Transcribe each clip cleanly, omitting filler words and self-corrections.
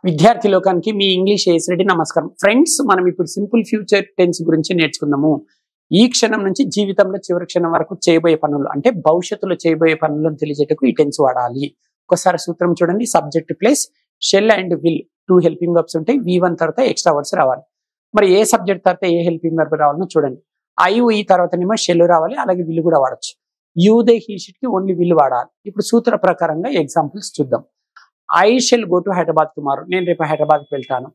విద్యార్థి లోకానికి మీ English as నమస్కారం ఫ్రెండ్స్. మనం ఇప్పుడు సింపుల్ ఫ్యూచర్ టెన్స్ గురించి నేర్చుకుందాము. ఈ క్షణం నుంచి జీవితంలో చివరి క్షణం వరకు చేయబోయే పనులు అంటే భవిష్యత్తులో చేయబోయే పనులను తెలియజేటకు ఈ టెన్స్ వాడాలి. ఒకసారి సూత్రం చూడండి. Subject plus shall and will two helping verbs ఉంటాయి. V1 తర్వాత ఎక్స్ట్రా వర్డ్స్ రావాలి. మరి ఏ సబ్జెక్ట్ తర్వాత ఏ హెల్పింగ్ వర్బ్ రావాలో చూడండి. ఈ తర్వాతనేమో షెల్ రావాలి, అలాగే విల్ కూడా వాడచ్చు. యూ దే హీ షిట్ కి ఓన్లీ విల్ వాడాలి. ఇప్పుడు సూత్ర ప్రకారంగా ఎగ్జాంపుల్స్ చూద్దాం. I shall go to Hyderabad tomorrow, నేను రేపు హైదరాబాద్కి వెళ్తాను.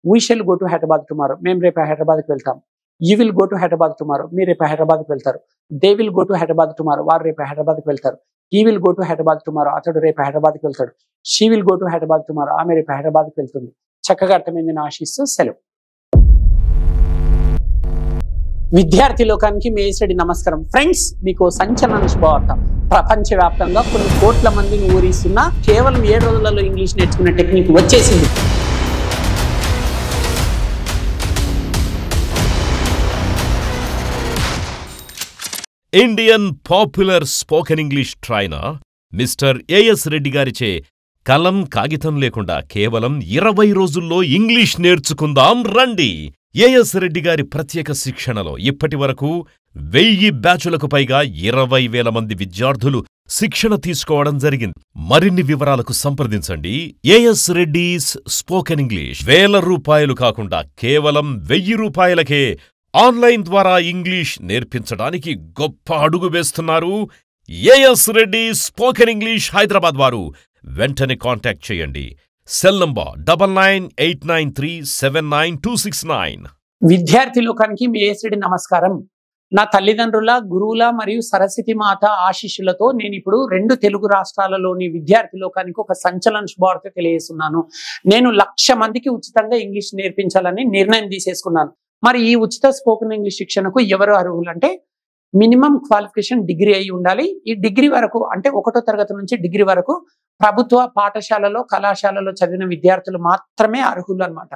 We shall go to Hyderabad tomorrow, మేము రేపు హైదరాబాద్కి వెళ్తాం. You will go to Hyderabad tomorrow, మీరు రేపు హైదరాబాద్కి వెళ్తారు. They will go to Hyderabad tomorrow, వారు రేపు హైదరాబాద్కి వెళ్తారు. He will go to Hyderabad tomorrow, అతడు రేపు హైదరాబాద్కి వెళ్తాడు. She will go to Hyderabad tomorrow, ఆమె రేపు హైదరాబాద్కి వెళ్తుంది. చక్కగా అర్థమైందని ఆశిస్తూ సెలవు. విద్యార్థి లోకానికి మీ ఏఎస్ నమస్కారం ఫ్రెండ్స్. మీకు సంచలన శుభవార్త. ప్రపంచవ్యాప్తంగా కొన్ని కోట్ల మందిని ఊరిస్తున్న కేవలం 7 రోజులలో ఇంగ్లీష్ నేర్చుకునే టెక్నిక్ వచ్చేసింది. Indian popular spoken English trainer mister AS Reddy గారిచే కలం కాగితం లేకుండా కేవలం 20 రోజుల్లో ఇంగ్లీష్ నేర్చుకుందాం రండి. ఏఎస్ రెడ్డి గారి ప్రత్యేక శిక్షణలో ఇప్పటి వరకు 1000 బ్యాచులకు పైగా 20,000 మంది విద్యార్థులు శిక్షణ తీసుకోవడం జరిగింది. మరిన్ని వివరాలకు సంప్రదించండి. As Reddy's spoken English. ₹1000 కాకుండా కేవలం ₹1000కే ఆన్లైన్ ద్వారా ఇంగ్లీష్ నేర్పించడానికి గొప్ప అడుగు వేస్తున్నారు AS Reddy spoken English Hyderabad వారు. వెంటనే కాంటాక్ట్ చేయండి. Cell number 9989379269. విద్యార్థి లోకానికి మీ ఏఎస్ నమస్కారం. నా తల్లిదండ్రుల, గురువుల మరియు సరస్వతి మాత ఆశీస్సులతో నేను ఇప్పుడు 2 తెలుగు రాష్ట్రాలలోని విద్యార్థి లోకానికి ఒక సంచలన శుభవార్త తెలియజేస్తున్నాను. నేను 1,00,000 మందికి ఉచితంగా ఇంగ్లీష్ నేర్పించాలని నిర్ణయం తీసేసుకున్నాను. మరి ఈ ఉచిత స్పోకెన్ ఇంగ్లీష్ శిక్షణకు ఎవరు అర్హులు అంటే మినిమం క్వాలిఫికేషన్ డిగ్రీ అయి ఉండాలి. ఈ డిగ్రీ వరకు అంటే 1వ తరగతి నుంచి డిగ్రీ వరకు ప్రభుత్వ పాఠశాలలో, కళాశాలలో చదివిన విద్యార్థులు మాత్రమే అర్హులు అన్నమాట.